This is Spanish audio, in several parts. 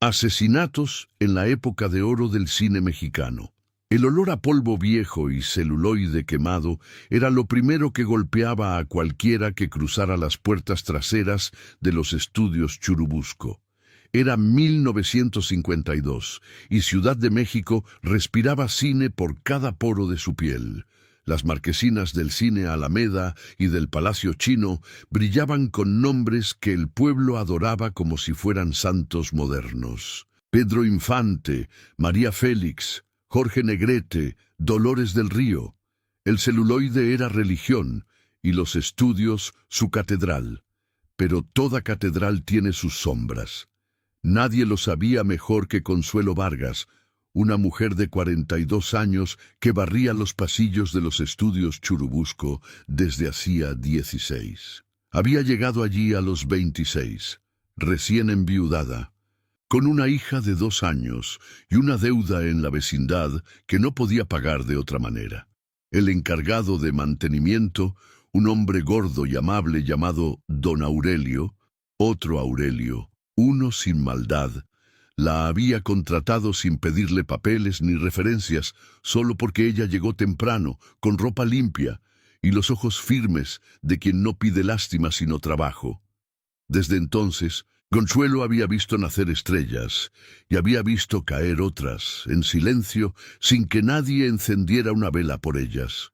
Asesinatos en la época de oro del cine mexicano. El olor a polvo viejo y celuloide quemado era lo primero que golpeaba a cualquiera que cruzara las puertas traseras de los estudios Churubusco. Era 1952 y Ciudad de México respiraba cine por cada poro de su piel. Las marquesinas del Cine Alameda y del Palacio Chino brillaban con nombres que el pueblo adoraba como si fueran santos modernos. Pedro Infante, María Félix, Jorge Negrete, Dolores del Río. El celuloide era religión y los estudios su catedral. Pero toda catedral tiene sus sombras. Nadie lo sabía mejor que Consuelo Vargas, una mujer de 42 años que barría los pasillos de los estudios Churubusco desde hacía 16. Había llegado allí a los 26, recién enviudada, con una hija de 2 años y una deuda en la vecindad que no podía pagar de otra manera. El encargado de mantenimiento, un hombre gordo y amable llamado Don Aurelio, otro Aurelio, uno sin maldad, la había contratado sin pedirle papeles ni referencias, solo porque ella llegó temprano, con ropa limpia y los ojos firmes de quien no pide lástima sino trabajo. Desde entonces, Consuelo había visto nacer estrellas y había visto caer otras, en silencio, sin que nadie encendiera una vela por ellas.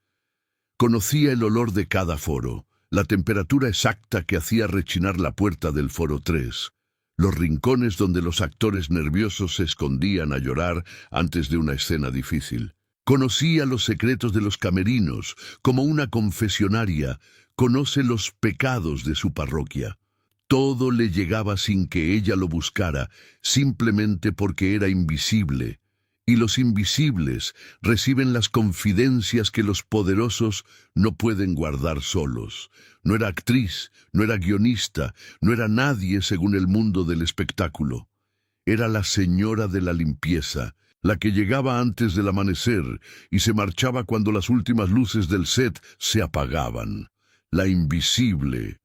Conocía el olor de cada foro, la temperatura exacta que hacía rechinar la puerta del foro 3, los rincones donde los actores nerviosos se escondían a llorar antes de una escena difícil. Conocía los secretos de los camerinos, como una confesionaria conoce los pecados de su parroquia. Todo le llegaba sin que ella lo buscara, simplemente porque era invisible. Y los invisibles reciben las confidencias que los poderosos no pueden guardar solos. No era actriz, no era guionista, no era nadie según el mundo del espectáculo. Era la señora de la limpieza, la que llegaba antes del amanecer y se marchaba cuando las últimas luces del set se apagaban. La invisible.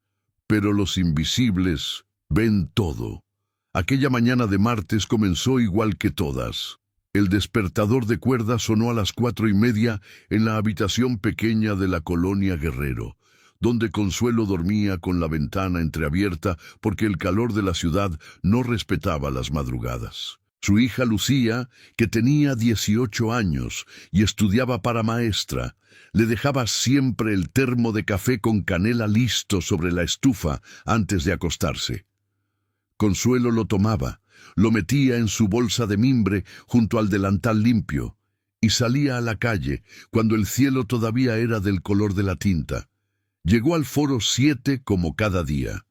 Pero los invisibles ven todo. Aquella mañana de martes comenzó igual que todas. El despertador de cuerda sonó a las 4:30 en la habitación pequeña de la colonia Guerrero, donde Consuelo dormía con la ventana entreabierta porque el calor de la ciudad no respetaba las madrugadas. Su hija Lucía, que tenía 18 años y estudiaba para maestra, le dejaba siempre el termo de café con canela listo sobre la estufa antes de acostarse. Consuelo lo tomaba, lo metía en su bolsa de mimbre junto al delantal limpio y salía a la calle cuando el cielo todavía era del color de la tinta. Llegó al foro 7 como cada día.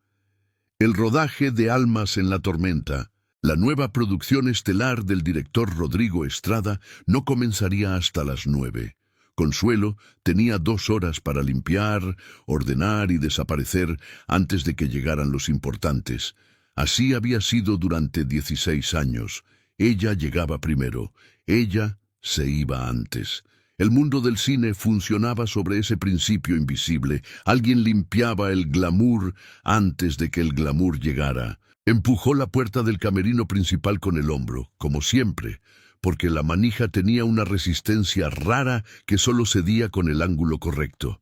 El rodaje de Almas en la tormenta, la nueva producción estelar del director Rodrigo Estrada, no comenzaría hasta las 9. Consuelo tenía 2 horas para limpiar, ordenar y desaparecer antes de que llegaran los importantes. Así había sido durante 16 años. Ella llegaba primero, ella se iba antes. El mundo del cine funcionaba sobre ese principio invisible. Alguien limpiaba el glamour antes de que el glamour llegara. Empujó la puerta del camerino principal con el hombro, como siempre, porque la manija tenía una resistencia rara que solo cedía con el ángulo correcto.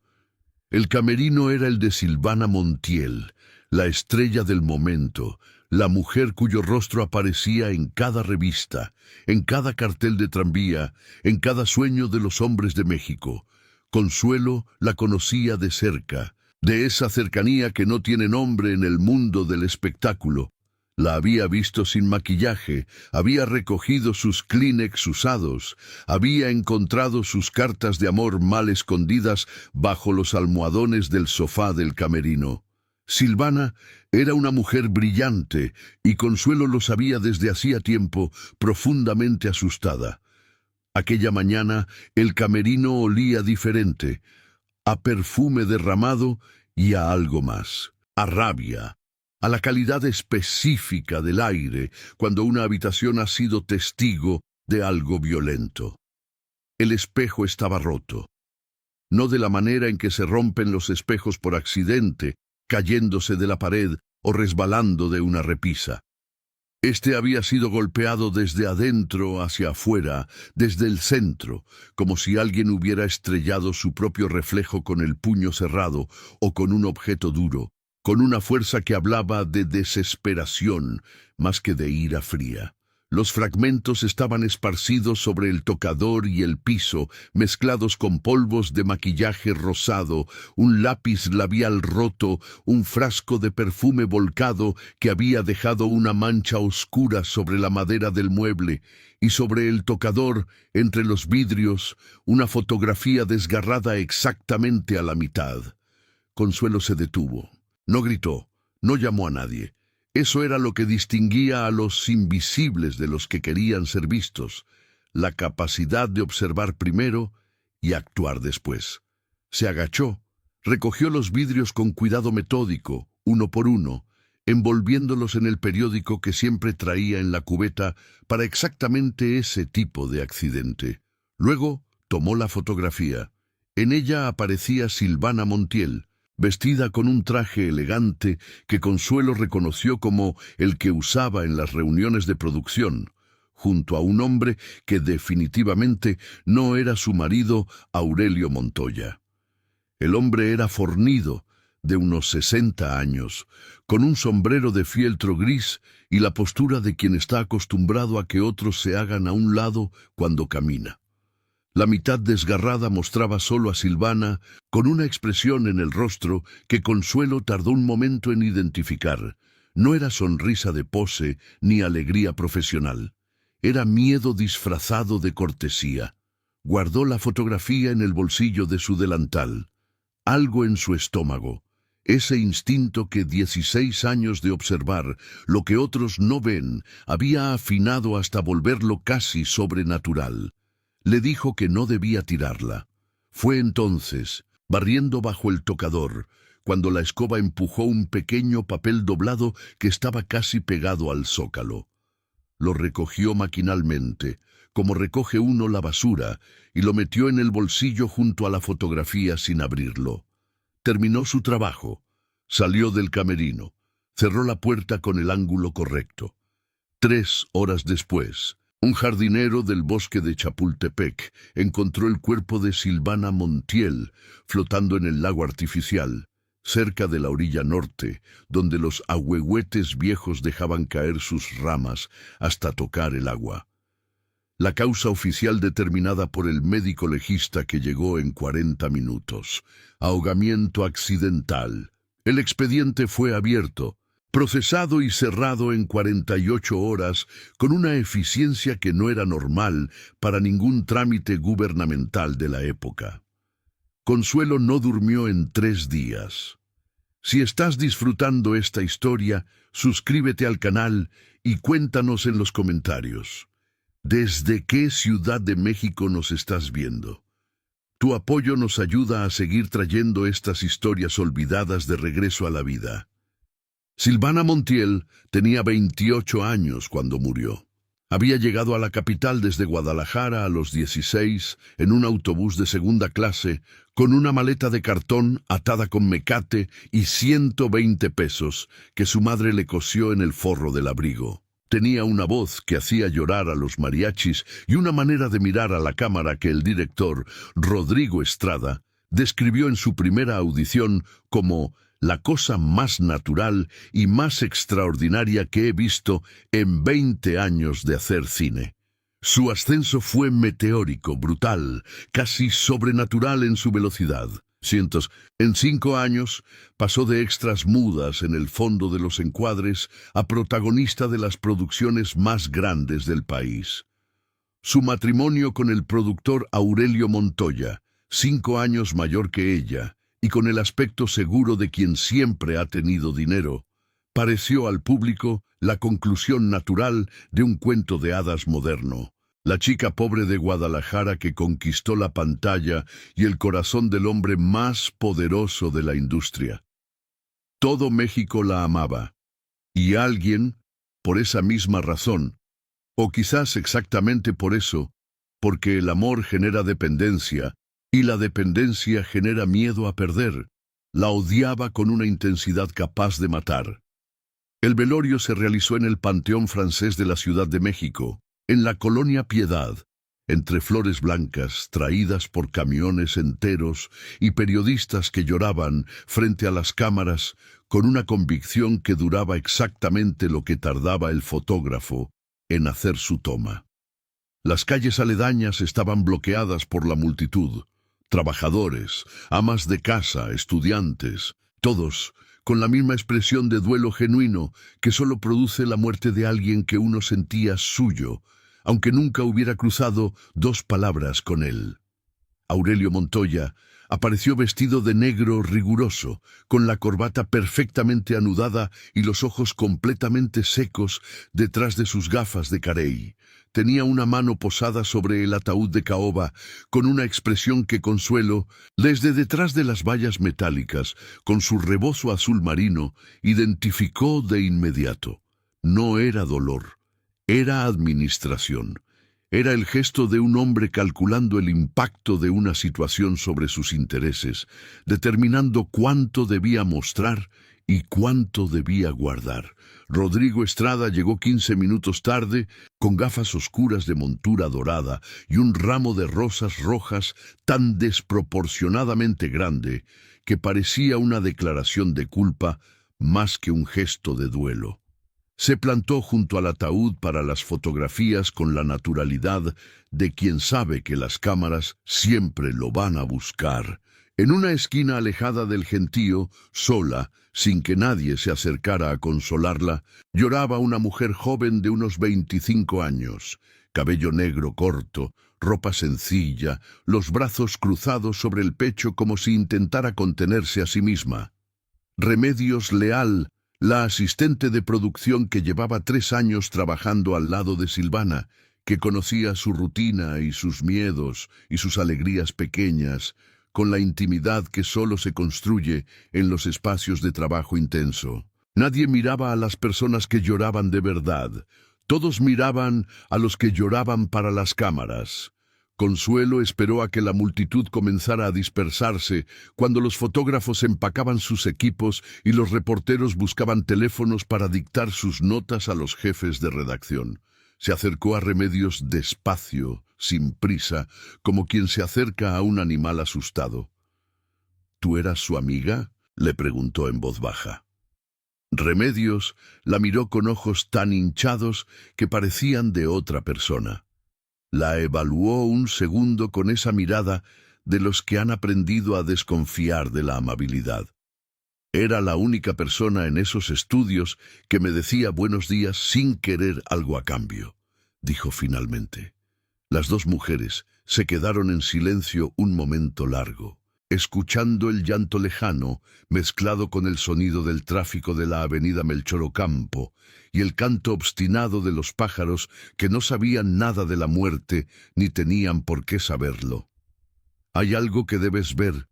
El camerino era el de Silvana Montiel, la estrella del momento, la mujer cuyo rostro aparecía en cada revista, en cada cartel de tranvía, en cada sueño de los hombres de México. Consuelo la conocía de cerca, de esa cercanía que no tiene nombre en el mundo del espectáculo. La había visto sin maquillaje, había recogido sus Kleenex usados, había encontrado sus cartas de amor mal escondidas bajo los almohadones del sofá del camerino. Silvana era una mujer brillante y Consuelo lo sabía desde hacía tiempo, profundamente asustada. Aquella mañana el camerino olía diferente, a perfume derramado y a algo más, a rabia, a la calidad específica del aire cuando una habitación ha sido testigo de algo violento. El espejo estaba roto, no de la manera en que se rompen los espejos por accidente, cayéndose de la pared o resbalando de una repisa. Este había sido golpeado desde adentro hacia afuera, desde el centro, como si alguien hubiera estrellado su propio reflejo con el puño cerrado o con un objeto duro, con una fuerza que hablaba de desesperación más que de ira fría. Los fragmentos estaban esparcidos sobre el tocador y el piso, mezclados con polvos de maquillaje rosado, un lápiz labial roto, un frasco de perfume volcado que había dejado una mancha oscura sobre la madera del mueble, y sobre el tocador, entre los vidrios, una fotografía desgarrada exactamente a la mitad. Consuelo se detuvo. No gritó, no llamó a nadie. Eso era lo que distinguía a los invisibles de los que querían ser vistos, la capacidad de observar primero y actuar después. Se agachó, recogió los vidrios con cuidado metódico, uno por uno, envolviéndolos en el periódico que siempre traía en la cubeta para exactamente ese tipo de accidente. Luego tomó la fotografía. En ella aparecía Silvana Montiel, vestida con un traje elegante que Consuelo reconoció como el que usaba en las reuniones de producción, junto a un hombre que definitivamente no era su marido, Aurelio Montoya. El hombre era fornido, de unos 60 años, con un sombrero de fieltro gris y la postura de quien está acostumbrado a que otros se hagan a un lado cuando camina. La mitad desgarrada mostraba solo a Silvana, con una expresión en el rostro que Consuelo tardó un momento en identificar. No era sonrisa de pose ni alegría profesional. Era miedo disfrazado de cortesía. Guardó la fotografía en el bolsillo de su delantal. Algo en su estómago, ese instinto que 16 años de observar lo que otros no ven, había afinado hasta volverlo casi sobrenatural. Le dijo que no debía tirarla. Fue entonces, barriendo bajo el tocador, cuando la escoba empujó un pequeño papel doblado que estaba casi pegado al zócalo. Lo recogió maquinalmente, como recoge uno la basura, y lo metió en el bolsillo junto a la fotografía sin abrirlo. Terminó su trabajo, salió del camerino, cerró la puerta con el ángulo correcto. 3 horas después, un jardinero del bosque de Chapultepec encontró el cuerpo de Silvana Montiel flotando en el lago artificial, cerca de la orilla norte, donde los ahuehuetes viejos dejaban caer sus ramas hasta tocar el agua. La causa oficial determinada por el médico legista que llegó en 40 minutos. Ahogamiento accidental. El expediente fue abierto, procesado y cerrado en 48 horas con una eficiencia que no era normal para ningún trámite gubernamental de la época. Consuelo no durmió en 3 días. Si estás disfrutando esta historia, suscríbete al canal y cuéntanos en los comentarios. ¿Desde qué ciudad de México nos estás viendo? Tu apoyo nos ayuda a seguir trayendo estas historias olvidadas de regreso a la vida. Silvana Montiel tenía 28 años cuando murió. Había llegado a la capital desde Guadalajara a los 16 en un autobús de segunda clase con una maleta de cartón atada con mecate y 120 pesos que su madre le cosió en el forro del abrigo. Tenía una voz que hacía llorar a los mariachis y una manera de mirar a la cámara que el director, Rodrigo Estrada, describió en su primera audición como la cosa más natural y más extraordinaria que he visto en 20 años de hacer cine. Su ascenso fue meteórico, brutal, casi sobrenatural en su velocidad. En 5 años pasó de extras mudas en el fondo de los encuadres a protagonista de las producciones más grandes del país. Su matrimonio con el productor Aurelio Montoya, 5 años mayor que ella, y con el aspecto seguro de quien siempre ha tenido dinero, pareció al público la conclusión natural de un cuento de hadas moderno. La chica pobre de Guadalajara que conquistó la pantalla y el corazón del hombre más poderoso de la industria. Todo México la amaba, y alguien, por esa misma razón, o quizás exactamente por eso, porque el amor genera dependencia, y la dependencia genera miedo a perder, la odiaba con una intensidad capaz de matar. El velorio se realizó en el Panteón Francés de la Ciudad de México, en la Colonia Piedad, entre flores blancas traídas por camiones enteros y periodistas que lloraban frente a las cámaras con una convicción que duraba exactamente lo que tardaba el fotógrafo en hacer su toma. Las calles aledañas estaban bloqueadas por la multitud. Trabajadores, amas de casa, estudiantes, todos con la misma expresión de duelo genuino que solo produce la muerte de alguien que uno sentía suyo, aunque nunca hubiera cruzado dos palabras con él. Aurelio Montoya apareció vestido de negro riguroso, con la corbata perfectamente anudada y los ojos completamente secos detrás de sus gafas de carey. Tenía una mano posada sobre el ataúd de caoba, con una expresión que Consuelo, desde detrás de las vallas metálicas, con su rebozo azul marino, identificó de inmediato. No era dolor, era administración. Era el gesto de un hombre calculando el impacto de una situación sobre sus intereses, determinando cuánto debía mostrar y cuánto debía guardar. Rodrigo Estrada llegó 15 minutos tarde, con gafas oscuras de montura dorada y un ramo de rosas rojas tan desproporcionadamente grande que parecía una declaración de culpa más que un gesto de duelo. Se plantó junto al ataúd para las fotografías con la naturalidad de quien sabe que las cámaras siempre lo van a buscar. En una esquina alejada del gentío, sola, sin que nadie se acercara a consolarla, lloraba una mujer joven de unos 25 años, cabello negro corto, ropa sencilla, los brazos cruzados sobre el pecho como si intentara contenerse a sí misma. Remedios Leal, la asistente de producción que llevaba 3 años trabajando al lado de Silvana, que conocía su rutina y sus miedos y sus alegrías pequeñas, con la intimidad que solo se construye en los espacios de trabajo intenso. Nadie miraba a las personas que lloraban de verdad. Todos miraban a los que lloraban para las cámaras. Consuelo esperó a que la multitud comenzara a dispersarse cuando los fotógrafos empacaban sus equipos y los reporteros buscaban teléfonos para dictar sus notas a los jefes de redacción. Se acercó a Remedios despacio, sin prisa, como quien se acerca a un animal asustado. ¿Tú eras su amiga?, le preguntó en voz baja. Remedios la miró con ojos tan hinchados que parecían de otra persona. La evaluó un segundo con esa mirada de los que han aprendido a desconfiar de la amabilidad. Era la única persona en esos estudios que me decía buenos días sin querer algo a cambio, dijo finalmente. Las dos mujeres se quedaron en silencio un momento largo, escuchando el llanto lejano mezclado con el sonido del tráfico de la avenida Melchor Ocampo y el canto obstinado de los pájaros que no sabían nada de la muerte ni tenían por qué saberlo. «Hay algo que debes ver»,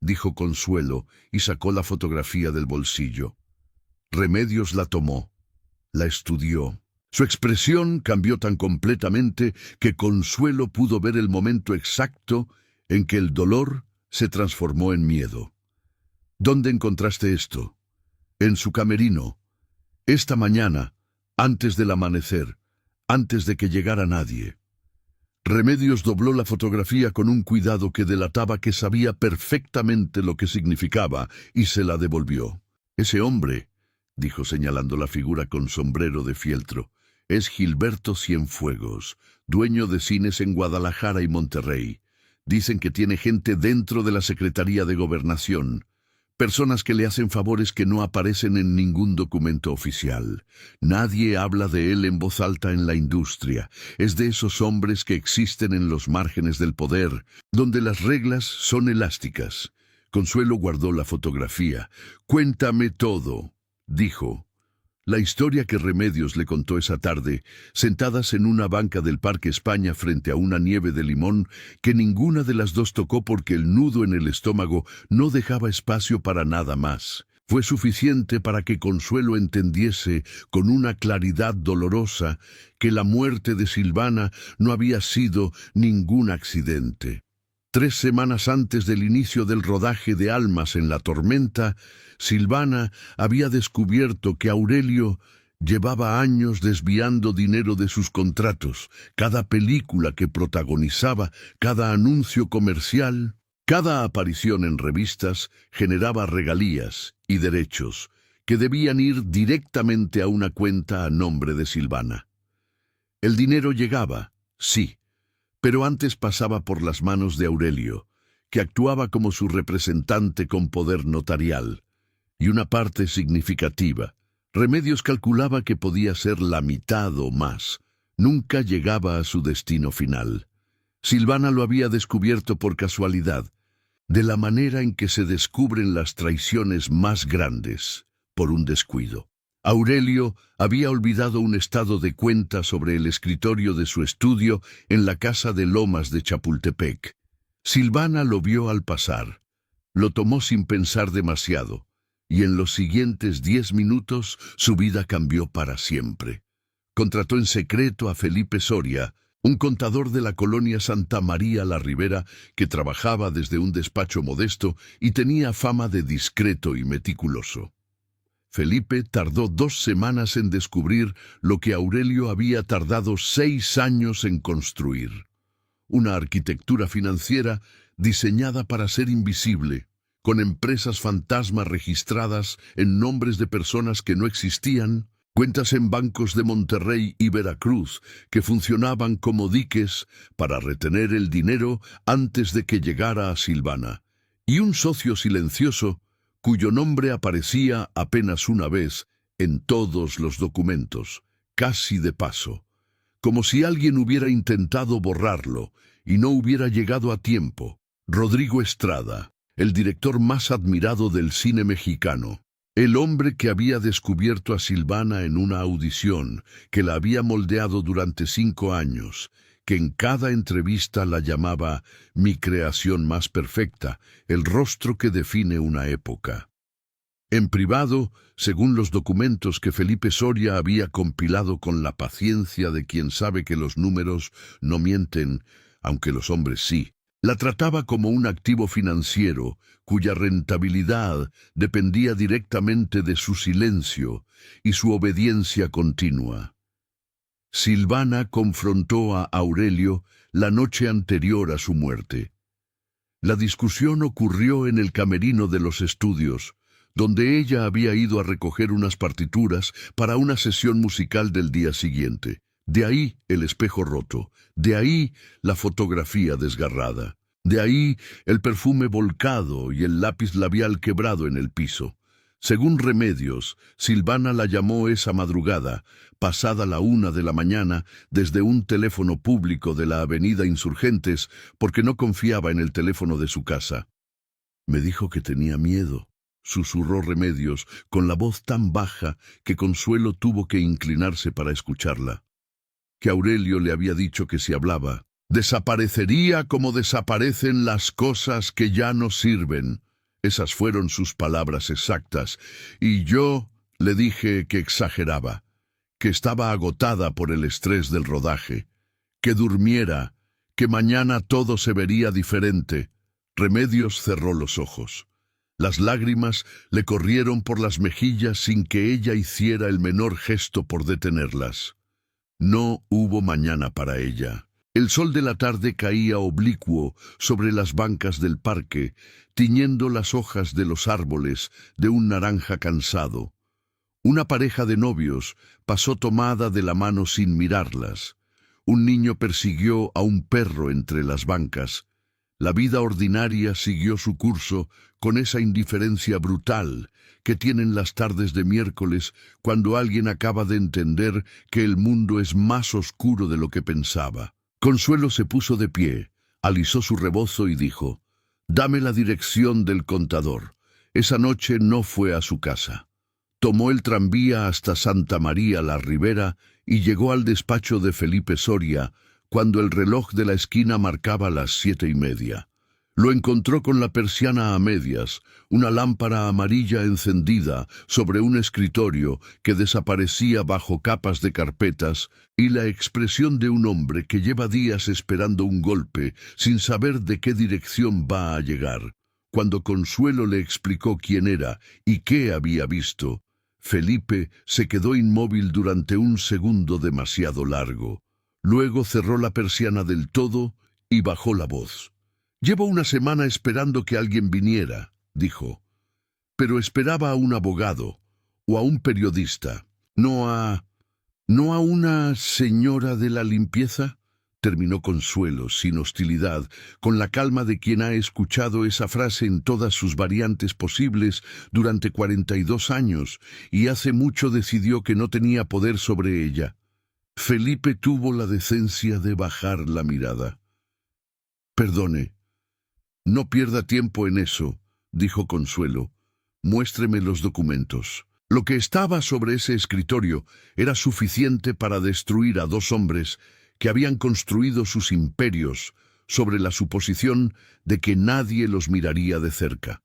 dijo Consuelo y sacó la fotografía del bolsillo. Remedios la tomó, la estudió. Su expresión cambió tan completamente que Consuelo pudo ver el momento exacto en que el dolor se transformó en miedo. «¿Dónde encontraste esto?» «En su camerino. Esta mañana, antes del amanecer, antes de que llegara nadie». Remedios dobló la fotografía con un cuidado que delataba que sabía perfectamente lo que significaba y se la devolvió. «Ese hombre», dijo señalando la figura con sombrero de fieltro, «es Gilberto Cienfuegos, dueño de cines en Guadalajara y Monterrey. Dicen que tiene gente dentro de la Secretaría de Gobernación, personas que le hacen favores que no aparecen en ningún documento oficial. Nadie habla de él en voz alta en la industria. Es de esos hombres que existen en los márgenes del poder, donde las reglas son elásticas». Consuelo guardó la fotografía. «Cuéntame todo», dijo. La historia que Remedios le contó esa tarde, sentadas en una banca del Parque España frente a una nieve de limón que ninguna de las dos tocó porque el nudo en el estómago no dejaba espacio para nada más, fue suficiente para que Consuelo entendiese con una claridad dolorosa que la muerte de Silvana no había sido ningún accidente. 3 semanas antes del inicio del rodaje de Almas en la tormenta, Silvana había descubierto que Aurelio llevaba años desviando dinero de sus contratos. Cada película que protagonizaba, cada anuncio comercial, cada aparición en revistas generaba regalías y derechos que debían ir directamente a una cuenta a nombre de Silvana. El dinero llegaba, sí, pero antes pasaba por las manos de Aurelio, que actuaba como su representante con poder notarial, y una parte significativa. Remedios calculaba que podía ser la mitad o más. Nunca llegaba a su destino final. Silvana lo había descubierto por casualidad, de la manera en que se descubren las traiciones más grandes, por un descuido. Aurelio había olvidado un estado de cuenta sobre el escritorio de su estudio en la casa de Lomas de Chapultepec. Silvana lo vio al pasar. Lo tomó sin pensar demasiado, y en los siguientes 10 minutos su vida cambió para siempre. Contrató en secreto a Felipe Soria, un contador de la colonia Santa María la Ribera que trabajaba desde un despacho modesto y tenía fama de discreto y meticuloso. Felipe tardó 2 semanas en descubrir lo que Aurelio había tardado 6 años en construir. Una arquitectura financiera diseñada para ser invisible, con empresas fantasma registradas en nombres de personas que no existían, cuentas en bancos de Monterrey y Veracruz que funcionaban como diques para retener el dinero antes de que llegara a Silvana, y un socio silencioso cuyo nombre aparecía apenas una vez en todos los documentos, casi de paso, como si alguien hubiera intentado borrarlo y no hubiera llegado a tiempo. Rodrigo Estrada, el director más admirado del cine mexicano, el hombre que había descubierto a Silvana en una audición, que la había moldeado durante 5 años, que en cada entrevista la llamaba mi creación más perfecta, el rostro que define una época. En privado, según los documentos que Felipe Soria había compilado con la paciencia de quien sabe que los números no mienten, aunque los hombres sí, la trataba como un activo financiero cuya rentabilidad dependía directamente de su silencio y su obediencia continua. Silvana confrontó a Aurelio la noche anterior a su muerte. La discusión ocurrió en el camerino de los estudios, donde ella había ido a recoger unas partituras para una sesión musical del día siguiente. De ahí el espejo roto, de ahí la fotografía desgarrada, de ahí el perfume volcado y el lápiz labial quebrado en el piso. Según Remedios, Silvana la llamó esa madrugada, pasada la 1 de la mañana, desde un teléfono público de la avenida Insurgentes, porque no confiaba en el teléfono de su casa. Me dijo que tenía miedo, susurró Remedios, con la voz tan baja que Consuelo tuvo que inclinarse para escucharla. Que Aurelio le había dicho que si hablaba, desaparecería como desaparecen las cosas que ya no sirven. Esas fueron sus palabras exactas, y yo le dije que exageraba, que estaba agotada por el estrés del rodaje, que durmiera, que mañana todo se vería diferente. Remedios cerró los ojos. Las lágrimas le corrieron por las mejillas sin que ella hiciera el menor gesto por detenerlas. No hubo mañana para ella. El sol de la tarde caía oblicuo sobre las bancas del parque, tiñendo las hojas de los árboles de un naranja cansado. Una pareja de novios pasó tomada de la mano sin mirarlas. Un niño persiguió a un perro entre las bancas. La vida ordinaria siguió su curso con esa indiferencia brutal que tienen las tardes de miércoles cuando alguien acaba de entender que el mundo es más oscuro de lo que pensaba. Consuelo se puso de pie, alisó su rebozo y dijo: «Dame la dirección del contador». Esa noche no fue a su casa. Tomó el tranvía hasta Santa María la Ribera y llegó al despacho de Felipe Soria cuando el reloj de la esquina marcaba las 7:30. Lo encontró con la persiana a medias, una lámpara amarilla encendida sobre un escritorio que desaparecía bajo capas de carpetas y la expresión de un hombre que lleva días esperando un golpe sin saber de qué dirección va a llegar. Cuando Consuelo le explicó quién era y qué había visto, Felipe se quedó inmóvil durante un segundo demasiado largo. Luego cerró la persiana del todo y bajó la voz. «Llevo una semana esperando que alguien viniera», dijo. «Pero esperaba a un abogado o a un periodista, no a una señora de la limpieza», terminó Consuelo, sin hostilidad, con la calma de quien ha escuchado esa frase en todas sus variantes posibles durante 42 años y hace mucho decidió que no tenía poder sobre ella. Felipe tuvo la decencia de bajar la mirada. «Perdone. No pierda tiempo en eso», dijo Consuelo. «Muéstreme los documentos». Lo que estaba sobre ese escritorio era suficiente para destruir a dos hombres que habían construido sus imperios sobre la suposición de que nadie los miraría de cerca.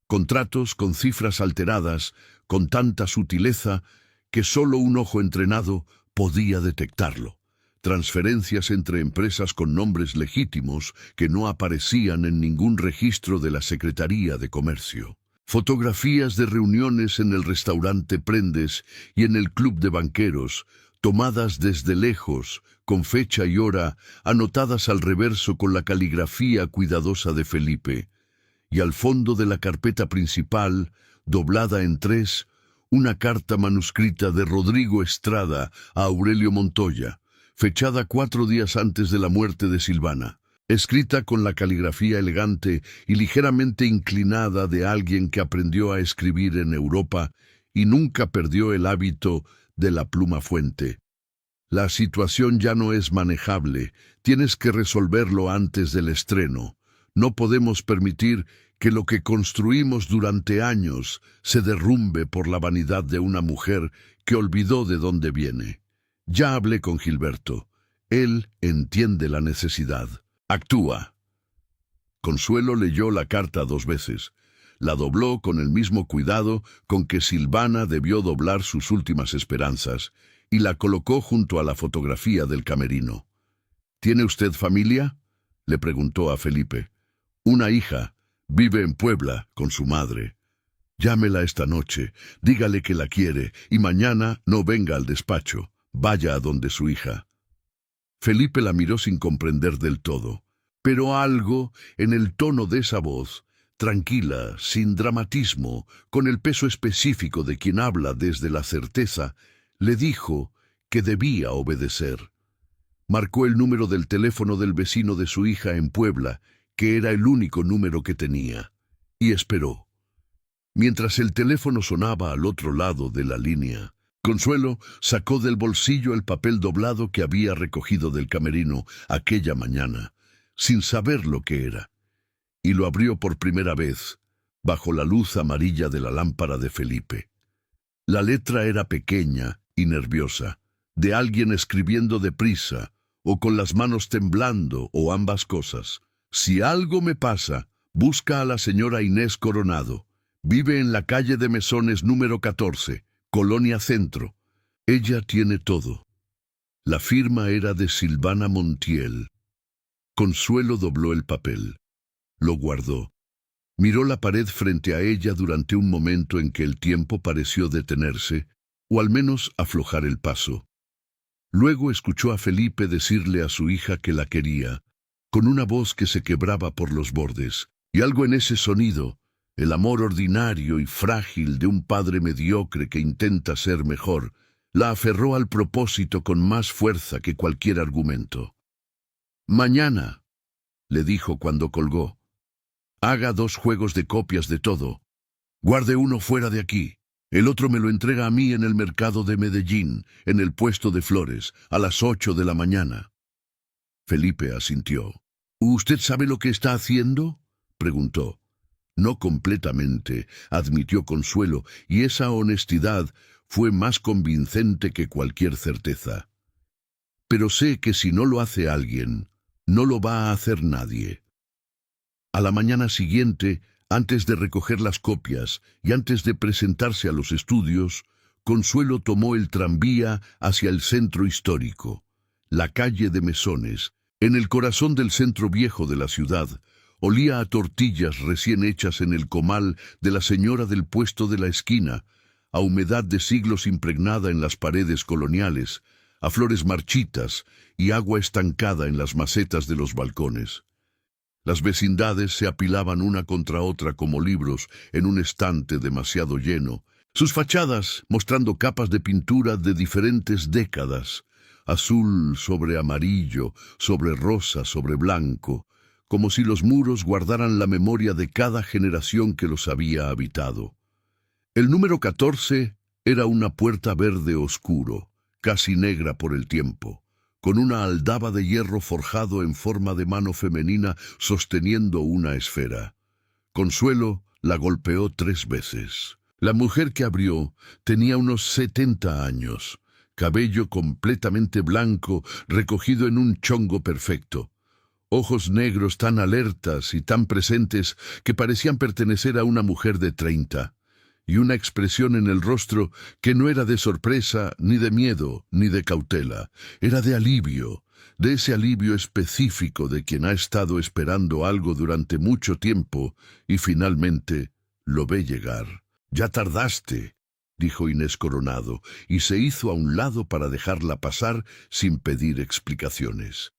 Contratos con cifras alteradas, con tanta sutileza que solo un ojo entrenado podía detectarlo. Transferencias entre empresas con nombres legítimos que no aparecían en ningún registro de la Secretaría de Comercio. Fotografías de reuniones en el restaurante Prendes y en el club de banqueros, tomadas desde lejos, con fecha y hora, anotadas al reverso con la caligrafía cuidadosa de Felipe. Y al fondo de la carpeta principal, doblada en tres, una carta manuscrita de Rodrigo Estrada a Aurelio Montoya, fechada 4 días antes de la muerte de Silvana, escrita con la caligrafía elegante y ligeramente inclinada de alguien que aprendió a escribir en Europa y nunca perdió el hábito de la pluma fuente. «La situación ya no es manejable, tienes que resolverlo antes del estreno. No podemos permitir que lo que construimos durante años se derrumbe por la vanidad de una mujer que olvidó de dónde viene. Ya hablé con Gilberto. Él entiende la necesidad. Actúa». Consuelo leyó la carta 2 veces. La dobló con el mismo cuidado con que Silvana debió doblar sus últimas esperanzas, y la colocó junto a la fotografía del camerino. «¿Tiene usted familia?», le preguntó a Felipe. «Una hija. Vive en Puebla con su madre. Llámela esta noche, dígale que la quiere, y mañana no venga al despacho. Vaya a donde su hija». Felipe la miró sin comprender del todo, pero algo en el tono de esa voz, tranquila, sin dramatismo, con el peso específico de quien habla desde la certeza, le dijo que debía obedecer. Marcó el número del teléfono del vecino de su hija en Puebla, que era el único número que tenía, y esperó. Mientras el teléfono sonaba al otro lado de la línea, Consuelo sacó del bolsillo el papel doblado que había recogido del camerino aquella mañana, sin saber lo que era, y lo abrió por primera vez, bajo la luz amarilla de la lámpara de Felipe. La letra era pequeña y nerviosa, de alguien escribiendo deprisa, o con las manos temblando, o ambas cosas. «Si algo me pasa, busca a la señora Inés Coronado. Vive en la calle de Mesones número 14, Colonia Centro. Ella tiene todo». La firma era de Silvana Montiel. Consuelo dobló el papel. Lo guardó. Miró la pared frente a ella durante un momento en que el tiempo pareció detenerse, o al menos aflojar el paso. Luego escuchó a Felipe decirle a su hija que la quería, con una voz que se quebraba por los bordes, y algo en ese sonido, el amor ordinario y frágil de un padre mediocre que intenta ser mejor, la aferró al propósito con más fuerza que cualquier argumento. «Mañana», le dijo cuando colgó, «haga 2 juegos de copias de todo. Guarde uno fuera de aquí. El otro me lo entrega a mí en el mercado de Medellín, en el puesto de flores, a las 8 de la mañana». Felipe asintió. «¿Usted sabe lo que está haciendo?», preguntó. «No completamente», admitió Consuelo, y esa honestidad fue más convincente que cualquier certeza. «Pero sé que si no lo hace alguien, no lo va a hacer nadie». A la mañana siguiente, antes de recoger las copias y antes de presentarse a los estudios, Consuelo tomó el tranvía hacia el centro histórico, la calle de Mesones, en el corazón del centro viejo de la ciudad. Olía a tortillas recién hechas en el comal de la señora del puesto de la esquina, a humedad de siglos impregnada en las paredes coloniales, a flores marchitas y agua estancada en las macetas de los balcones. Las vecindades se apilaban una contra otra como libros en un estante demasiado lleno, sus fachadas mostrando capas de pintura de diferentes décadas, azul sobre amarillo, sobre rosa, sobre blanco, como si los muros guardaran la memoria de cada generación que los había habitado. El número 14 era una puerta verde oscuro, casi negra por el tiempo, con una aldaba de hierro forjado en forma de mano femenina sosteniendo una esfera. Consuelo la golpeó 3 veces. La mujer que abrió tenía unos 70 años, cabello completamente blanco recogido en un chongo perfecto, ojos negros tan alertas y tan presentes que parecían pertenecer a una mujer de 30, y una expresión en el rostro que no era de sorpresa, ni de miedo, ni de cautela, era de alivio, de ese alivio específico de quien ha estado esperando algo durante mucho tiempo y finalmente lo ve llegar. «Ya tardaste», dijo Inés Coronado, y se hizo a un lado para dejarla pasar sin pedir explicaciones.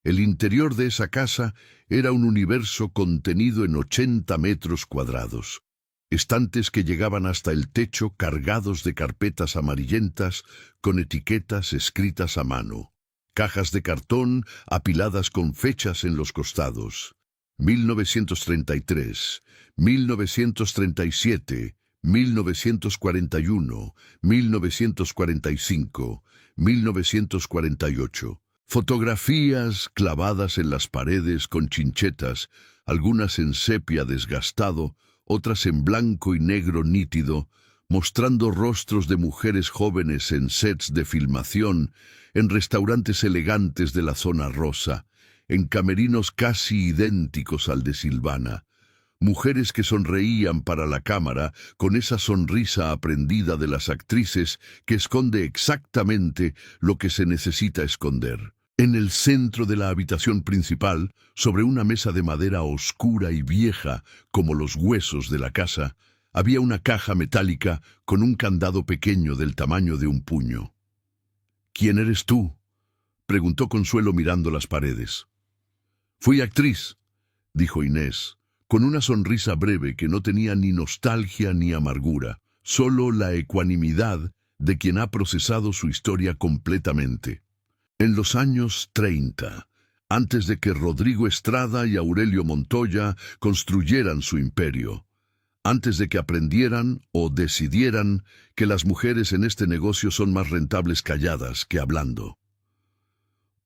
El interior de esa casa era un universo contenido en 80 metros cuadrados. Estantes que llegaban hasta el techo cargados de carpetas amarillentas con etiquetas escritas a mano. Cajas de cartón apiladas con fechas en los costados. 1933, 1937, 1941, 1945, 1948. Fotografías clavadas en las paredes con chinchetas, algunas en sepia desgastado, otras en blanco y negro nítido, mostrando rostros de mujeres jóvenes en sets de filmación, en restaurantes elegantes de la zona rosa, en camerinos casi idénticos al de Silvana. Mujeres que sonreían para la cámara con esa sonrisa aprendida de las actrices que esconde exactamente lo que se necesita esconder. En el centro de la habitación principal, sobre una mesa de madera oscura y vieja como los huesos de la casa, había una caja metálica con un candado pequeño del tamaño de un puño. «¿Quién eres tú?», preguntó Consuelo mirando las paredes. «Fui actriz», dijo Inés, con una sonrisa breve que no tenía ni nostalgia ni amargura, solo la ecuanimidad de quien ha procesado su historia completamente. En los años 30, antes de que Rodrigo Estrada y Aurelio Montoya construyeran su imperio, antes de que aprendieran o decidieran que las mujeres en este negocio son más rentables calladas que hablando.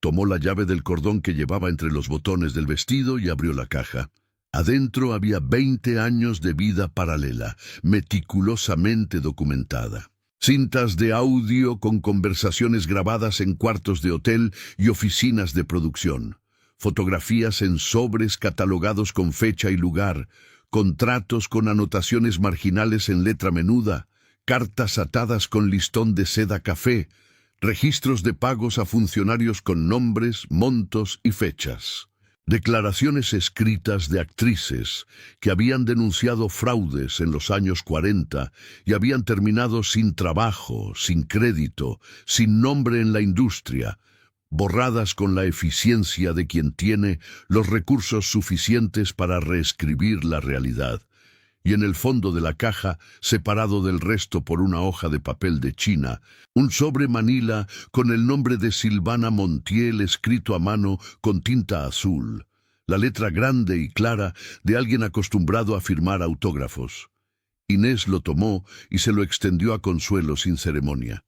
Tomó la llave del cordón que llevaba entre los botones del vestido y abrió la caja. Adentro había 20 años de vida paralela, meticulosamente documentada. Cintas de audio con conversaciones grabadas en cuartos de hotel y oficinas de producción. Fotografías en sobres catalogados con fecha y lugar. Contratos con anotaciones marginales en letra menuda. Cartas atadas con listón de seda café. Registros de pagos a funcionarios con nombres, montos y fechas. Declaraciones escritas de actrices que habían denunciado fraudes en los años 40 y habían terminado sin trabajo, sin crédito, sin nombre en la industria, borradas con la eficiencia de quien tiene los recursos suficientes para reescribir la realidad. Y en el fondo de la caja, separado del resto por una hoja de papel de China, un sobre manila con el nombre de Silvana Montiel escrito a mano con tinta azul, la letra grande y clara de alguien acostumbrado a firmar autógrafos. Inés lo tomó y se lo extendió a Consuelo sin ceremonia.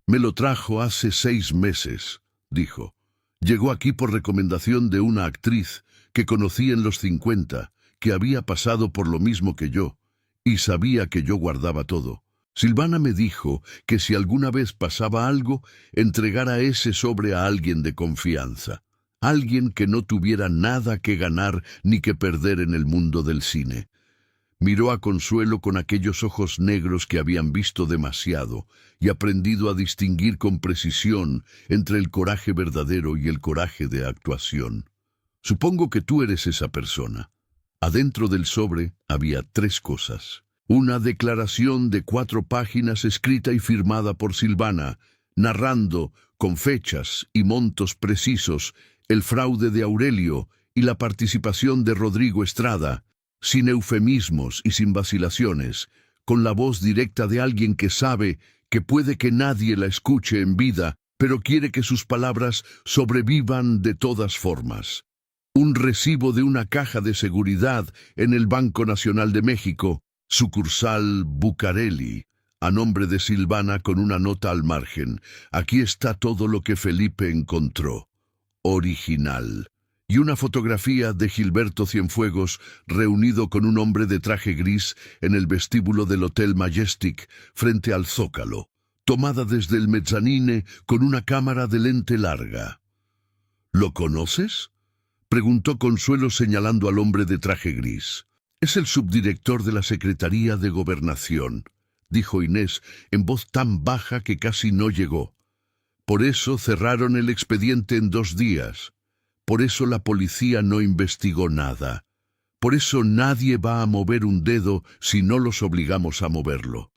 «Me lo trajo hace 6 meses», dijo. «Llegó aquí por recomendación de una actriz que conocí en los 50, que había pasado por lo mismo que yo, y sabía que yo guardaba todo. Silvana me dijo que si alguna vez pasaba algo, entregara ese sobre a alguien de confianza. alguien que no tuviera nada que ganar ni que perder en el mundo del cine. Miró a Consuelo con aquellos ojos negros que habían visto demasiado y aprendido a distinguir con precisión entre el coraje verdadero y el coraje de actuación. Supongo que tú eres esa persona. Adentro del sobre había 3 cosas. Una declaración de 4 páginas escrita y firmada por Silvana, narrando, con fechas y montos precisos, el fraude de Aurelio y la participación de Rodrigo Estrada, sin eufemismos y sin vacilaciones, con la voz directa de alguien que sabe que puede que nadie la escuche en vida, pero quiere que sus palabras sobrevivan de todas formas. Un recibo de una caja de seguridad en el Banco Nacional de México, sucursal Bucareli, a nombre de Silvana, con una nota al margen. Aquí está todo lo que Felipe encontró. Original. Y una fotografía de Gilberto Cienfuegos reunido con un hombre de traje gris en el vestíbulo del Hotel Majestic frente al Zócalo, tomada desde el mezzanine con una cámara de lente larga. ¿Lo conoces?, preguntó Consuelo señalando al hombre de traje gris. Es el subdirector de la Secretaría de Gobernación, dijo Inés en voz tan baja que casi no llegó. Por eso cerraron el expediente en 2 días. Por eso la policía no investigó nada. Por eso nadie va a mover un dedo si no los obligamos a moverlo.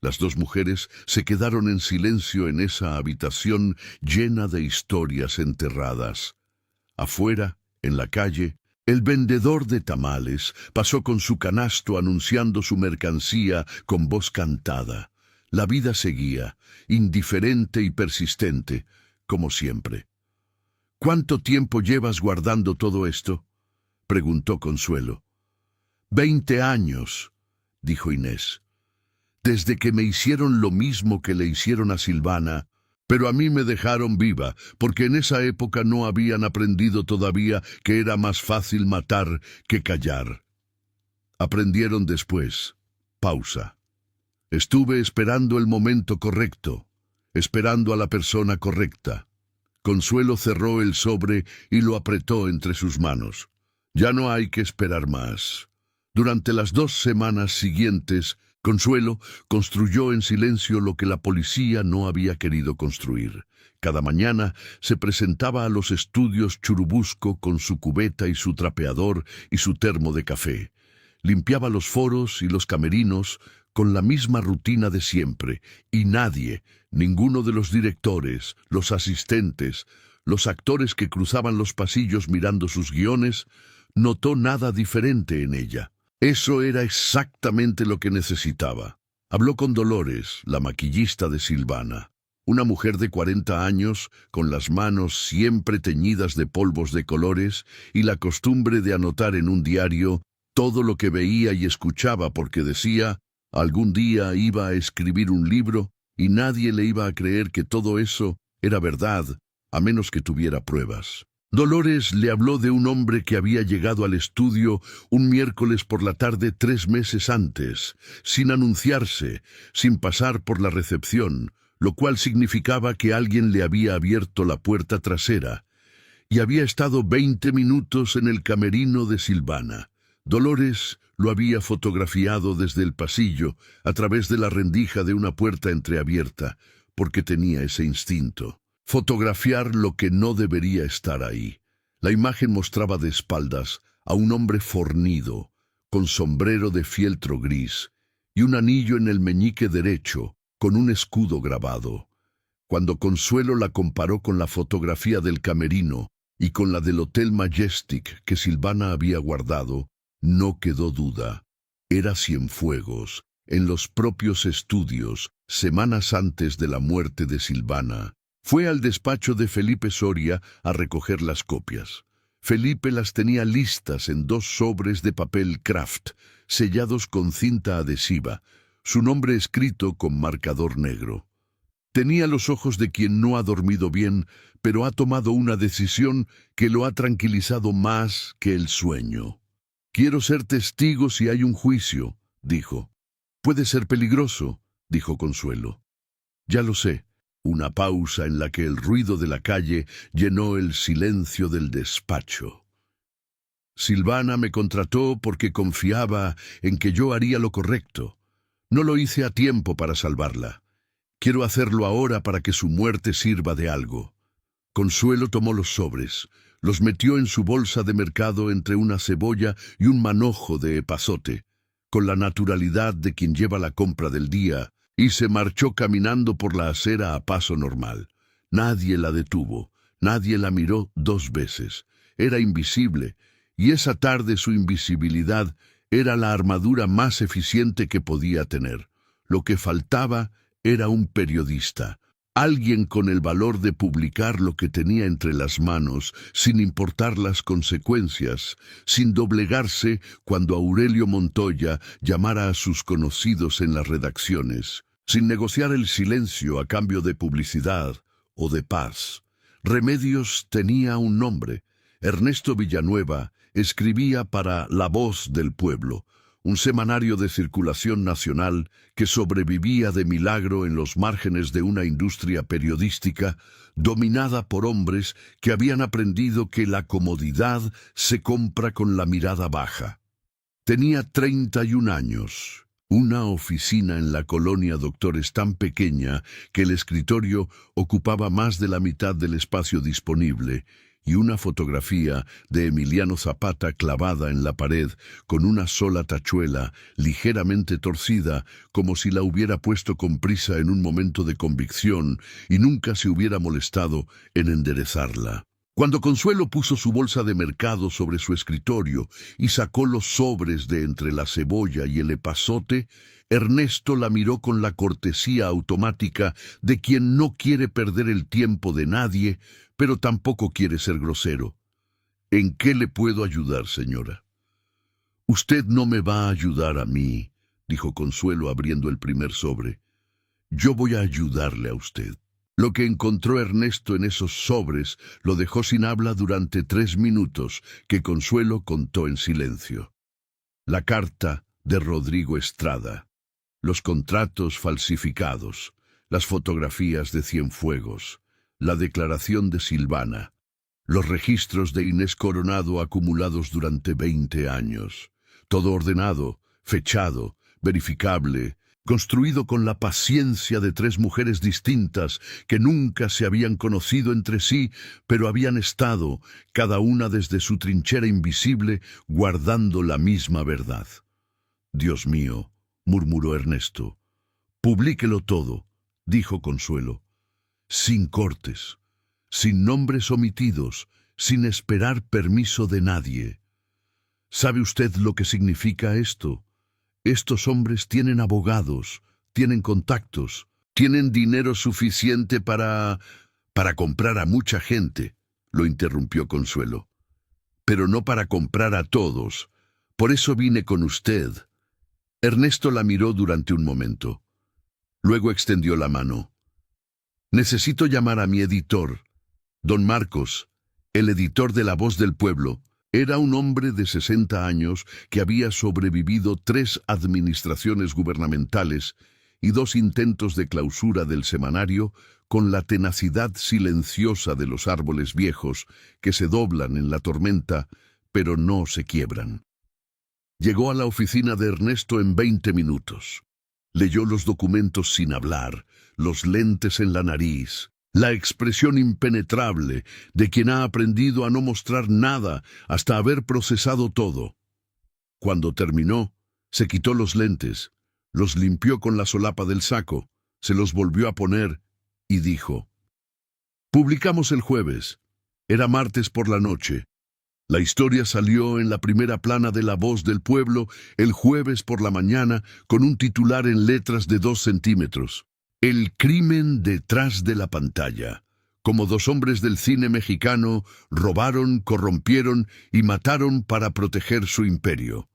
Las 2 mujeres se quedaron en silencio en esa habitación llena de historias enterradas. Afuera, en la calle, el vendedor de tamales pasó con su canasto anunciando su mercancía con voz cantada. La vida seguía, indiferente y persistente, como siempre. ¿Cuánto tiempo llevas guardando todo esto?, preguntó Consuelo. 20 años, dijo Inés. Desde que me hicieron lo mismo que le hicieron a Silvana, pero a mí me dejaron viva, porque en esa época no habían aprendido todavía que era más fácil matar que callar. Aprendieron después. Pausa. Estuve esperando el momento correcto, esperando a la persona correcta. Consuelo cerró el sobre y lo apretó entre sus manos. Ya no hay que esperar más. Durante las 2 semanas siguientes, Consuelo construyó en silencio lo que la policía no había querido construir. Cada mañana se presentaba a los estudios Churubusco con su cubeta y su trapeador y su termo de café. Limpiaba los foros y los camerinos con la misma rutina de siempre, y nadie, ninguno de los directores, los asistentes, los actores que cruzaban los pasillos mirando sus guiones, notó nada diferente en ella. Eso era exactamente lo que necesitaba. Habló con Dolores, la maquillista de Silvana, una mujer de 40 años, con las manos siempre teñidas de polvos de colores y la costumbre de anotar en un diario todo lo que veía y escuchaba, porque decía, algún día iba a escribir un libro y nadie le iba a creer que todo eso era verdad, a menos que tuviera pruebas. Dolores le habló de un hombre que había llegado al estudio un miércoles por la tarde 3 meses antes, sin anunciarse, sin pasar por la recepción, lo cual significaba que alguien le había abierto la puerta trasera, y había estado 20 minutos en el camerino de Silvana. Dolores lo había fotografiado desde el pasillo, a través de la rendija de una puerta entreabierta, porque tenía ese instinto. Fotografiar lo que no debería estar ahí. La imagen mostraba de espaldas a un hombre fornido, con sombrero de fieltro gris, y un anillo en el meñique derecho, con un escudo grabado. Cuando Consuelo la comparó con la fotografía del camerino y con la del Hotel Majestic que Silvana había guardado, no quedó duda. Era Cienfuegos, en los propios estudios, semanas antes de la muerte de Silvana. Fue al despacho de Felipe Soria a recoger las copias. Felipe las tenía listas en 2 sobres de papel Kraft, sellados con cinta adhesiva, su nombre escrito con marcador negro. Tenía los ojos de quien no ha dormido bien, pero ha tomado una decisión que lo ha tranquilizado más que el sueño. «Quiero ser testigo si hay un juicio», dijo. «Puede ser peligroso», dijo Consuelo. «Ya lo sé. Una pausa en la que el ruido de la calle llenó el silencio del despacho. Silvana me contrató porque confiaba en que yo haría lo correcto. No lo hice a tiempo para salvarla. Quiero hacerlo ahora para que su muerte sirva de algo. Consuelo tomó los sobres, los metió en su bolsa de mercado entre una cebolla y un manojo de epazote, con la naturalidad de quien lleva la compra del día, y se marchó caminando por la acera a paso normal. Nadie la detuvo, nadie la miró 2 veces. Era invisible, y esa tarde su invisibilidad era la armadura más eficiente que podía tener. Lo que faltaba era un periodista, alguien con el valor de publicar lo que tenía entre las manos, sin importar las consecuencias, sin doblegarse cuando Aurelio Montoya llamara a sus conocidos en las redacciones, sin negociar el silencio a cambio de publicidad o de paz. Remedios tenía un nombre. Ernesto Villanueva escribía para La Voz del Pueblo, un semanario de circulación nacional que sobrevivía de milagro en los márgenes de una industria periodística dominada por hombres que habían aprendido que la comodidad se compra con la mirada baja. Tenía 31 años, una oficina en la colonia Doctores tan pequeña que el escritorio ocupaba más de la mitad del espacio disponible, y una fotografía de Emiliano Zapata clavada en la pared con una sola tachuela ligeramente torcida, como si la hubiera puesto con prisa en un momento de convicción y nunca se hubiera molestado en enderezarla. Cuando Consuelo puso su bolsa de mercado sobre su escritorio y sacó los sobres de entre la cebolla y el epazote, Ernesto la miró con la cortesía automática de quien no quiere perder el tiempo de nadie, pero tampoco quiere ser grosero. ¿En qué le puedo ayudar, señora? Usted no me va a ayudar a mí, dijo Consuelo abriendo el primer sobre. Yo voy a ayudarle a usted. Lo que encontró Ernesto en esos sobres lo dejó sin habla durante 3 minutos, que Consuelo contó en silencio. La carta de Rodrigo Estrada, los contratos falsificados, las fotografías de Cienfuegos, la declaración de Silvana, los registros de Inés Coronado acumulados durante 20 años, todo ordenado, fechado, verificable, construido con la paciencia de 3 mujeres distintas que nunca se habían conocido entre sí, pero habían estado, cada una desde su trinchera invisible, guardando la misma verdad. Dios mío, murmuró Ernesto. Publíquelo todo, dijo Consuelo. Sin cortes, sin nombres omitidos, sin esperar permiso de nadie. ¿Sabe usted lo que significa esto? Estos hombres tienen abogados, tienen contactos, tienen dinero suficiente para comprar a mucha gente, lo interrumpió Consuelo. Pero no para comprar a todos. Por eso vine con usted. Ernesto la miró durante un momento. Luego extendió la mano. Necesito llamar a mi editor. Don Marcos, el editor de La Voz del Pueblo, era un hombre de 60 años que había sobrevivido 3 administraciones gubernamentales y 2 intentos de clausura del semanario con la tenacidad silenciosa de los árboles viejos que se doblan en la tormenta, pero no se quiebran. Llegó a la oficina de Ernesto en 20 minutos. Leyó los documentos sin hablar, los lentes en la nariz, la expresión impenetrable de quien ha aprendido a no mostrar nada hasta haber procesado todo. Cuando terminó, se quitó los lentes, los limpió con la solapa del saco, se los volvió a poner y dijo: «Publicamos el jueves. Era martes por la noche. La historia salió en la primera plana de La Voz del Pueblo el jueves por la mañana con un titular en letras de 2 centímetros. El crimen detrás de la pantalla. Como 2 hombres del cine mexicano robaron, corrompieron y mataron para proteger su imperio.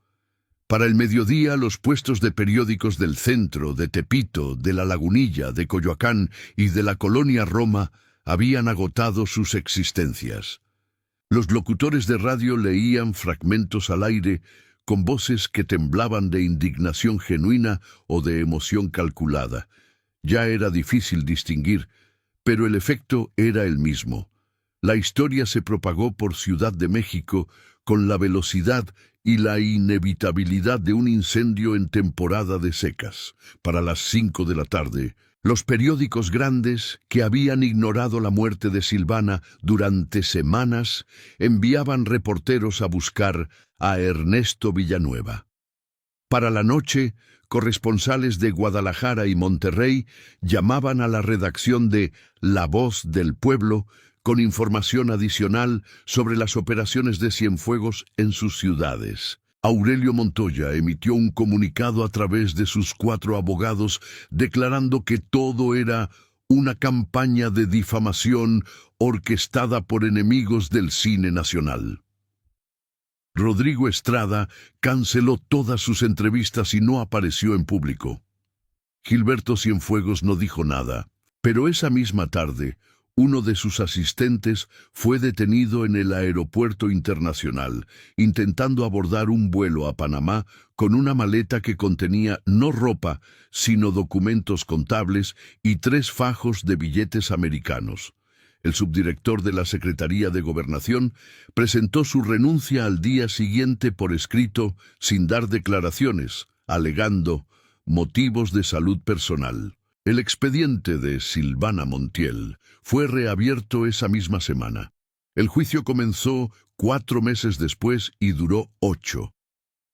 Para el mediodía, los puestos de periódicos del centro, de Tepito, de La Lagunilla, de Coyoacán y de la colonia Roma habían agotado sus existencias. Los locutores de radio leían fragmentos al aire con voces que temblaban de indignación genuina o de emoción calculada. Ya era difícil distinguir, pero el efecto era el mismo. La historia se propagó por Ciudad de México con la velocidad y la inevitabilidad de un incendio en temporada de secas. Para las 5 de la tarde, los periódicos grandes, que habían ignorado la muerte de Silvana durante semanas, enviaban reporteros a buscar a Ernesto Villanueva. Para la noche, corresponsales de Guadalajara y Monterrey llamaban a la redacción de La Voz del Pueblo con información adicional sobre las operaciones de Cienfuegos en sus ciudades. Aurelio Montoya emitió un comunicado a través de sus 4 abogados declarando que todo era una campaña de difamación orquestada por enemigos del cine nacional. Rodrigo Estrada canceló todas sus entrevistas y no apareció en público. Gilberto Cienfuegos no dijo nada, pero esa misma tarde, uno de sus asistentes fue detenido en el aeropuerto internacional, intentando abordar un vuelo a Panamá con una maleta que contenía no ropa, sino documentos contables y 3 fajos de billetes americanos. El subdirector de la Secretaría de Gobernación presentó su renuncia al día siguiente por escrito, sin dar declaraciones, alegando motivos de salud personal. El expediente de Silvana Montiel fue reabierto esa misma semana. El juicio comenzó 4 meses después y duró 8.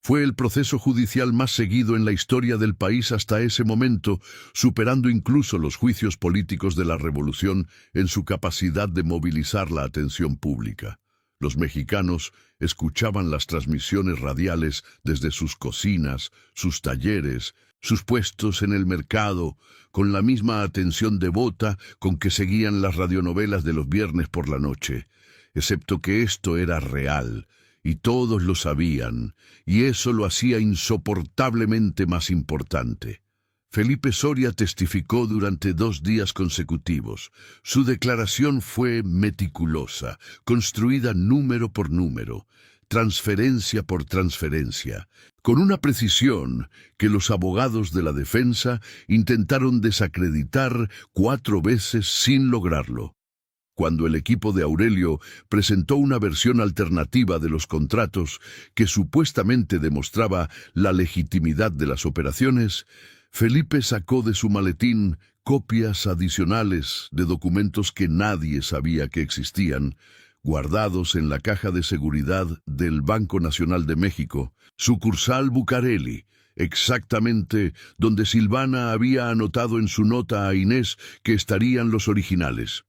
Fue el proceso judicial más seguido en la historia del país hasta ese momento, superando incluso los juicios políticos de la Revolución en su capacidad de movilizar la atención pública. Los mexicanos escuchaban las transmisiones radiales desde sus cocinas, sus talleres, sus puestos en el mercado, con la misma atención devota con que seguían las radionovelas de los viernes por la noche, excepto que esto era real, y todos lo sabían, y eso lo hacía insoportablemente más importante. Felipe Soria testificó durante 2 días consecutivos. Su declaración fue meticulosa, construida número por número, transferencia por transferencia, con una precisión que los abogados de la defensa intentaron desacreditar 4 veces sin lograrlo. Cuando el equipo de Aurelio presentó una versión alternativa de los contratos que supuestamente demostraba la legitimidad de las operaciones, Felipe sacó de su maletín copias adicionales de documentos que nadie sabía que existían, guardados en la caja de seguridad del Banco Nacional de México, sucursal Bucareli, exactamente donde Silvana había anotado en su nota a Inés que estarían los originales.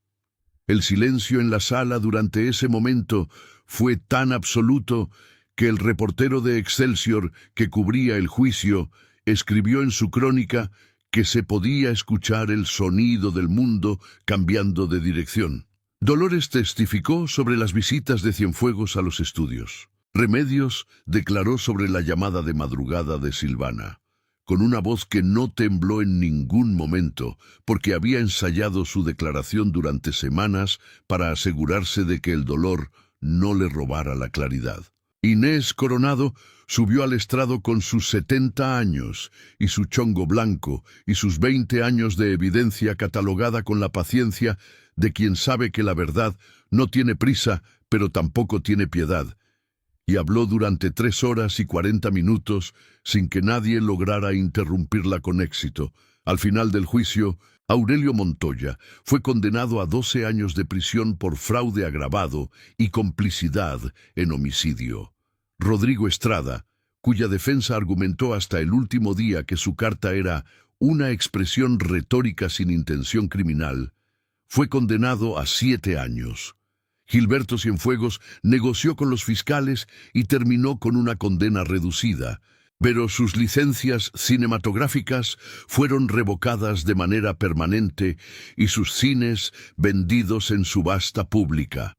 El silencio en la sala durante ese momento fue tan absoluto que el reportero de Excelsior que cubría el juicio escribió en su crónica que se podía escuchar el sonido del mundo cambiando de dirección. Dolores testificó sobre las visitas de Cienfuegos a los estudios. Remedios declaró sobre la llamada de madrugada de Silvana, con una voz que no tembló en ningún momento, porque había ensayado su declaración durante semanas para asegurarse de que el dolor no le robara la claridad. Inés Coronado subió al estrado con sus 70 años y su chongo blanco y sus 20 años de evidencia catalogada con la paciencia de quien sabe que la verdad no tiene prisa, pero tampoco tiene piedad. Y habló durante 3 horas y 40 minutos sin que nadie lograra interrumpirla con éxito. Al final del juicio, Aurelio Montoya fue condenado a 12 años de prisión por fraude agravado y complicidad en homicidio. Rodrigo Estrada, cuya defensa argumentó hasta el último día que su carta era una expresión retórica sin intención criminal, fue condenado a 7 años. Gilberto Cienfuegos negoció con los fiscales y terminó con una condena reducida, pero sus licencias cinematográficas fueron revocadas de manera permanente y sus cines vendidos en subasta pública.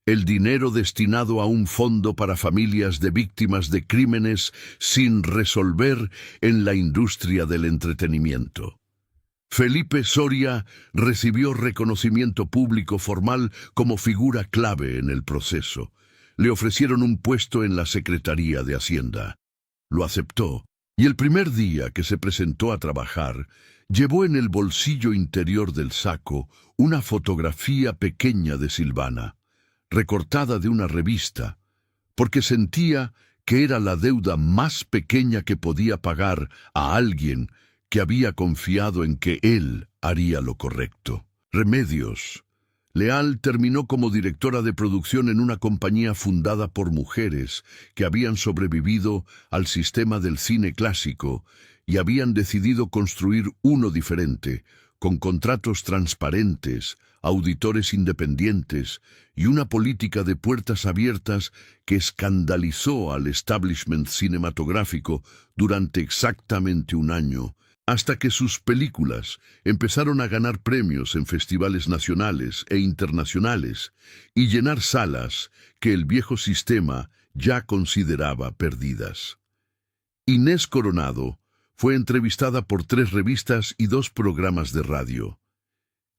El dinero destinado a un fondo para familias de víctimas de crímenes sin resolver en la industria del entretenimiento. Felipe Soria recibió reconocimiento público formal como figura clave en el proceso. Le ofrecieron un puesto en la Secretaría de Hacienda. Lo aceptó, y el primer día que se presentó a trabajar, Llevó en el bolsillo interior del saco una fotografía pequeña de Silvana, recortada de una revista, porque sentía que era la deuda más pequeña que podía pagar a alguien que había confiado en que él haría lo correcto. Remedios. Leal terminó como directora de producción en una compañía fundada por mujeres que habían sobrevivido al sistema del cine clásico y habían decidido construir uno diferente, con contratos transparentes, auditores independientes y una política de puertas abiertas que escandalizó al establishment cinematográfico durante exactamente un año, hasta que sus películas empezaron a ganar premios en festivales nacionales e internacionales y llenar salas que el viejo sistema ya consideraba perdidas. Inés Coronado fue entrevistada por 3 revistas y 2 programas de radio.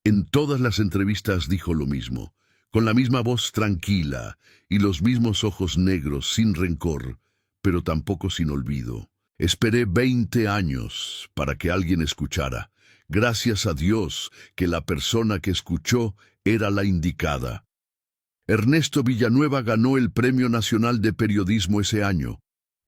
En todas las entrevistas dijo lo mismo, con la misma voz tranquila y los mismos ojos negros sin rencor, pero tampoco sin olvido. Esperé 20 años para que alguien escuchara. Gracias a Dios que la persona que escuchó era la indicada. Ernesto Villanueva ganó el Premio Nacional de Periodismo ese año.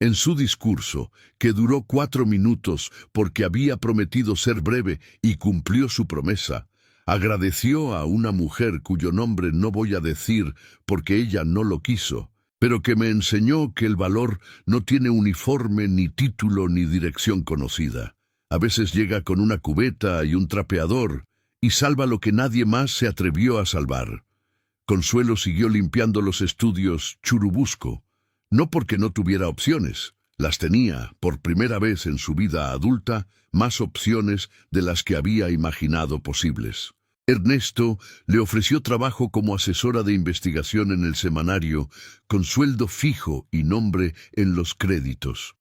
En su discurso, que duró 4 minutos porque había prometido ser breve y cumplió su promesa, agradeció a una mujer cuyo nombre no voy a decir porque ella no lo quiso, pero que me enseñó que el valor no tiene uniforme, ni título, ni dirección conocida. A veces llega con una cubeta y un trapeador y salva lo que nadie más se atrevió a salvar. Consuelo siguió limpiando los estudios Churubusco, no porque no tuviera opciones. Las tenía, por primera vez en su vida adulta, más opciones de las que había imaginado posibles. Ernesto le ofreció trabajo como asesora de investigación en el semanario, con sueldo fijo y nombre en los créditos.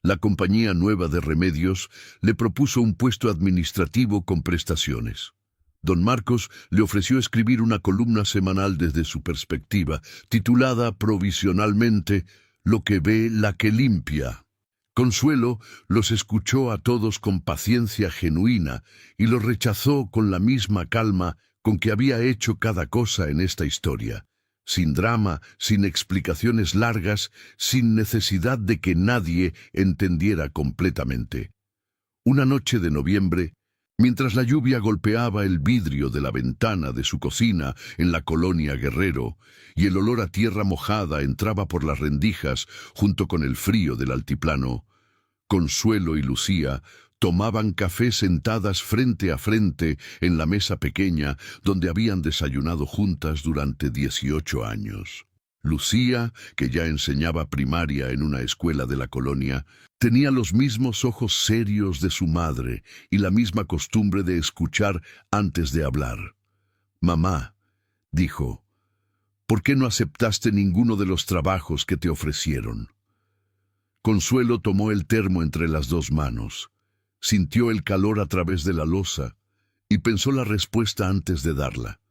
La compañía nueva de Remedios le propuso un puesto administrativo con prestaciones. Don Marcos le ofreció escribir una columna semanal desde su perspectiva, titulada provisionalmente «Lo que ve, la que limpia». Consuelo los escuchó a todos con paciencia genuina y los rechazó con la misma calma con que había hecho cada cosa en esta historia, sin drama, sin explicaciones largas, sin necesidad de que nadie entendiera completamente. Una noche de noviembre, mientras la lluvia golpeaba el vidrio de la ventana de su cocina en la colonia Guerrero y el olor a tierra mojada entraba por las rendijas junto con el frío del altiplano, Consuelo y Lucía tomaban café sentadas frente a frente en la mesa pequeña donde habían desayunado juntas durante 18 años. Lucía, que ya enseñaba primaria en una escuela de la colonia, tenía los mismos ojos serios de su madre y la misma costumbre de escuchar antes de hablar. «Mamá», dijo, «¿por qué no aceptaste ninguno de los trabajos que te ofrecieron?» Consuelo tomó el termo entre las 2 manos, sintió el calor a través de la loza y pensó la respuesta antes de darla.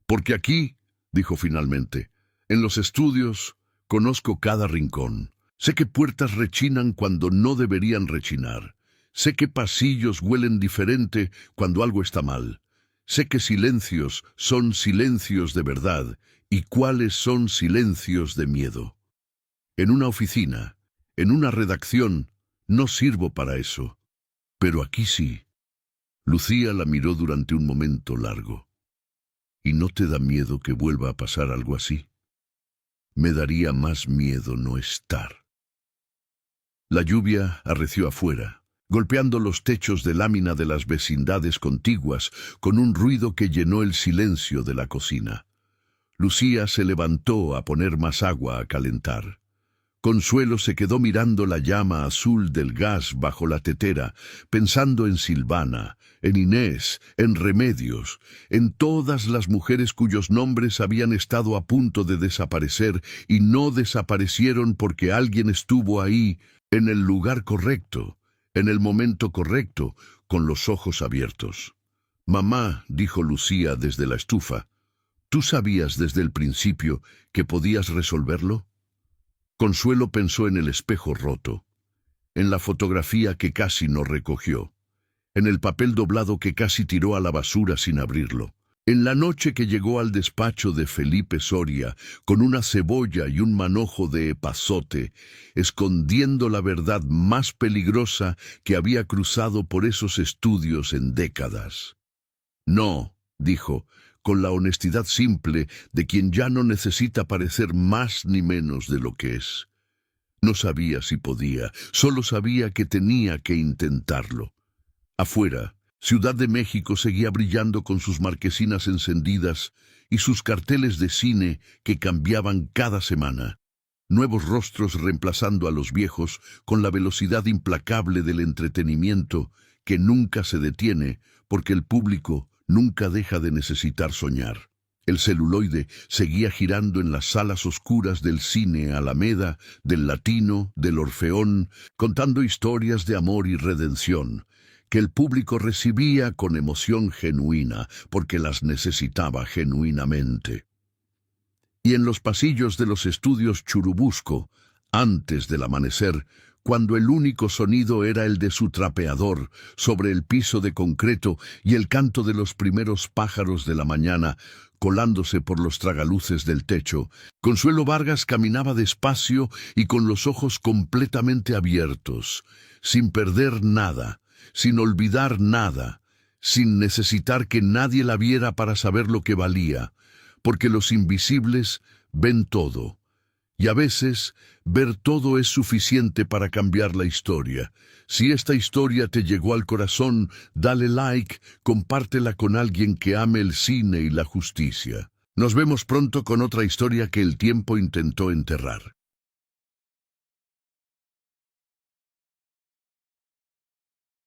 «Porque aquí», dijo finalmente, «en los estudios conozco cada rincón. Sé que puertas rechinan cuando no deberían rechinar. Sé que pasillos huelen diferente cuando algo está mal. Sé que silencios son silencios de verdad y cuáles son silencios de miedo. En una oficina, en una redacción, no sirvo para eso. Pero aquí sí». Lucía la miró durante un momento largo. «¿Y no te da miedo que vuelva a pasar algo así?» «Me daría más miedo no estar». La lluvia arreció afuera, golpeando los techos de lámina de las vecindades contiguas con un ruido que llenó el silencio de la cocina. Lucía se levantó a poner más agua a calentar. Consuelo se quedó mirando la llama azul del gas bajo la tetera, pensando en Silvana, en Inés, en Remedios, en todas las mujeres cuyos nombres habían estado a punto de desaparecer y no desaparecieron porque alguien estuvo ahí, en el lugar correcto, en el momento correcto, con los ojos abiertos. «Mamá», dijo Lucía desde la estufa, «¿tú sabías desde el principio que podías resolverlo?» Consuelo pensó en el espejo roto, en la fotografía que casi no recogió, en el papel doblado que casi tiró a la basura sin abrirlo. En la noche que llegó al despacho de Felipe Soria, con una cebolla y un manojo de epazote, escondiendo la verdad más peligrosa que había cruzado por esos estudios en décadas. No, dijo, con la honestidad simple de quien ya no necesita parecer más ni menos de lo que es. No sabía si podía, solo sabía que tenía que intentarlo. Afuera, Ciudad de México seguía brillando con sus marquesinas encendidas y sus carteles de cine que cambiaban cada semana. Nuevos rostros reemplazando a los viejos con la velocidad implacable del entretenimiento que nunca se detiene porque el público nunca deja de necesitar soñar. El celuloide seguía girando en las salas oscuras del cine Alameda, del Latino, del Orfeón, contando historias de amor y redención, que el público recibía con emoción genuina, porque las necesitaba genuinamente. Y en los pasillos de los estudios Churubusco, antes del amanecer, cuando el único sonido era el de su trapeador sobre el piso de concreto y el canto de los primeros pájaros de la mañana, colándose por los tragaluces del techo, Consuelo Vargas caminaba despacio y con los ojos completamente abiertos, sin perder nada, sin olvidar nada, sin necesitar que nadie la viera para saber lo que valía, porque los invisibles ven todo, y a veces ver todo es suficiente para cambiar la historia. Si esta historia te llegó al corazón, dale like, compártela con alguien que ame el cine y la justicia. Nos vemos pronto con otra historia que el tiempo intentó enterrar.